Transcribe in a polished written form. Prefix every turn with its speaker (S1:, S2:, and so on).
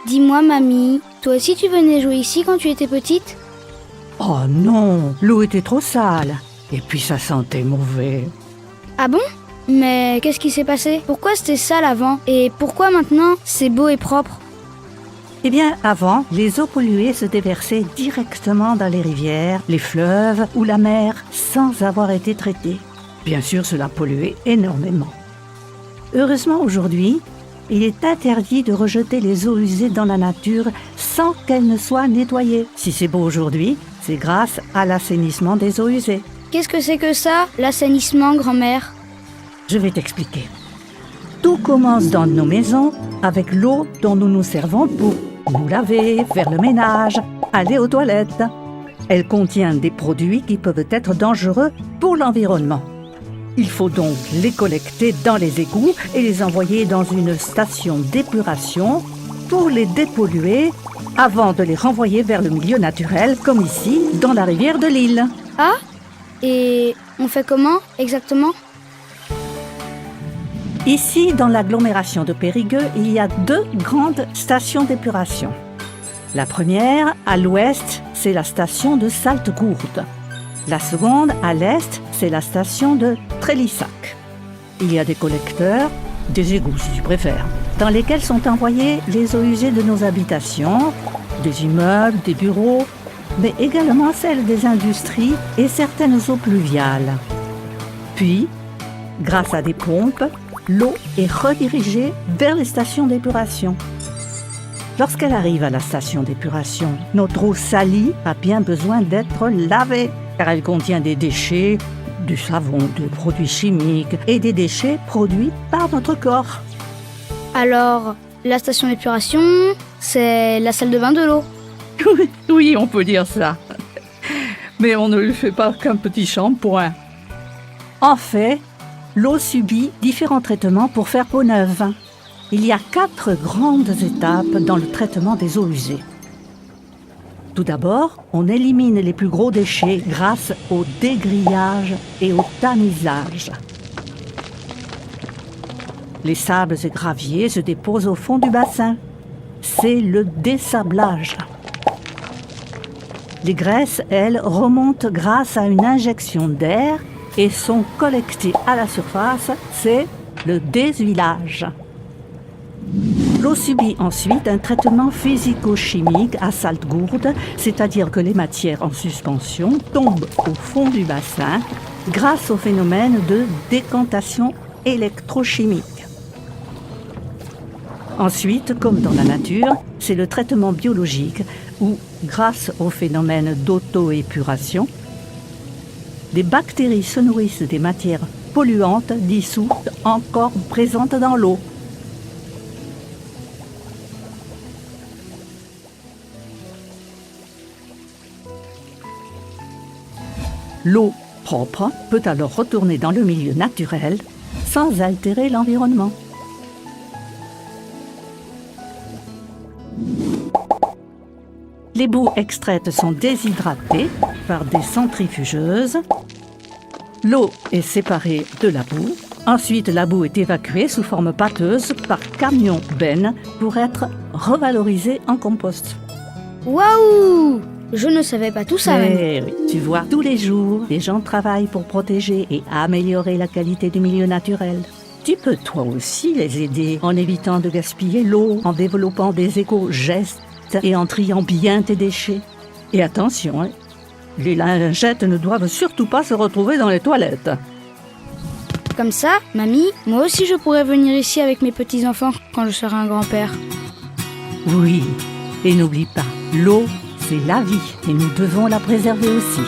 S1: Dis-moi, mamie, toi aussi tu venais jouer ici quand tu étais petite?
S2: Oh non, l'eau était trop sale. Et puis ça sentait mauvais.
S1: Ah bon? Mais qu'est-ce qui s'est passé? Pourquoi c'était sale avant? Et pourquoi maintenant c'est beau et propre?
S2: Eh bien, avant, les eaux polluées se déversaient directement dans les rivières, les fleuves ou la mer sans avoir été traitées. Bien sûr, cela polluait énormément. Heureusement, aujourd'hui, il est interdit de rejeter les eaux usées dans la nature sans qu'elles ne soient nettoyées. Si c'est beau aujourd'hui, c'est grâce à l'assainissement des eaux usées.
S1: Qu'est-ce que c'est que ça, l'assainissement, grand-mère?
S2: Je vais t'expliquer. Tout commence dans nos maisons avec l'eau dont nous nous servons pour nous laver, faire le ménage, aller aux toilettes. Elle contient des produits qui peuvent être dangereux pour l'environnement. Il faut donc les collecter dans les égouts et les envoyer dans une station d'épuration pour les dépolluer avant de les renvoyer vers le milieu naturel, comme ici, dans la rivière de l'île.
S1: Ah? Et on fait comment exactement?
S2: Ici, dans l'agglomération de Périgueux, il y a 2 grandes stations d'épuration. La première, à l'ouest, c'est la station de Saltgourde. La seconde, à l'est, c'est la station de Trélissac. Il y a des collecteurs, des égouts si tu préfères, dans lesquels sont envoyées les eaux usées de nos habitations, des immeubles, des bureaux, mais également celles des industries et certaines eaux pluviales. Puis, grâce à des pompes, l'eau est redirigée vers les stations d'épuration. Lorsqu'elle arrive à la station d'épuration, notre eau salie a bien besoin d'être lavée, car elle contient des déchets, du savon, des produits chimiques et des déchets produits par notre corps.
S1: Alors, la station d'épuration, c'est la salle de bain de l'eau.
S2: Oui, on peut dire ça. Mais on ne lui fait pas qu'un petit shampoing. En fait, l'eau subit différents traitements pour faire peau neuve. Il y a 4 grandes étapes dans le traitement des eaux usées. Tout d'abord, on élimine les plus gros déchets grâce au dégrillage et au tamisage. Les sables et graviers se déposent au fond du bassin. C'est le dessablage. Les graisses, elles, remontent grâce à une injection d'air et sont collectées à la surface, c'est le déshuilage. L'eau subit ensuite un traitement physico-chimique à Saltgourde, c'est-à-dire que les matières en suspension tombent au fond du bassin grâce au phénomène de décantation électrochimique. Ensuite, comme dans la nature, c'est le traitement biologique où, grâce au phénomène d'auto-épuration, des bactéries se nourrissent des matières polluantes dissoutes encore présentes dans l'eau. L'eau propre peut alors retourner dans le milieu naturel sans altérer l'environnement. Les boues extraites sont déshydratées par des centrifugeuses. L'eau est séparée de la boue. Ensuite, la boue est évacuée sous forme pâteuse par camion-benne pour être revalorisée en compost.
S1: Waouh! Je ne savais pas tout ça.
S2: Eh oui, tu vois, tous les jours, des gens travaillent pour protéger et améliorer la qualité du milieu naturel. Tu peux toi aussi les aider en évitant de gaspiller l'eau, en développant des éco-gestes et en triant bien tes déchets. Et attention, hein, les lingettes ne doivent surtout pas se retrouver dans les toilettes.
S1: Comme ça, mamie, moi aussi je pourrais venir ici avec mes petits-enfants quand je serai un grand-père.
S2: Oui, et n'oublie pas, l'eau, c'est la vie et nous devons la préserver aussi.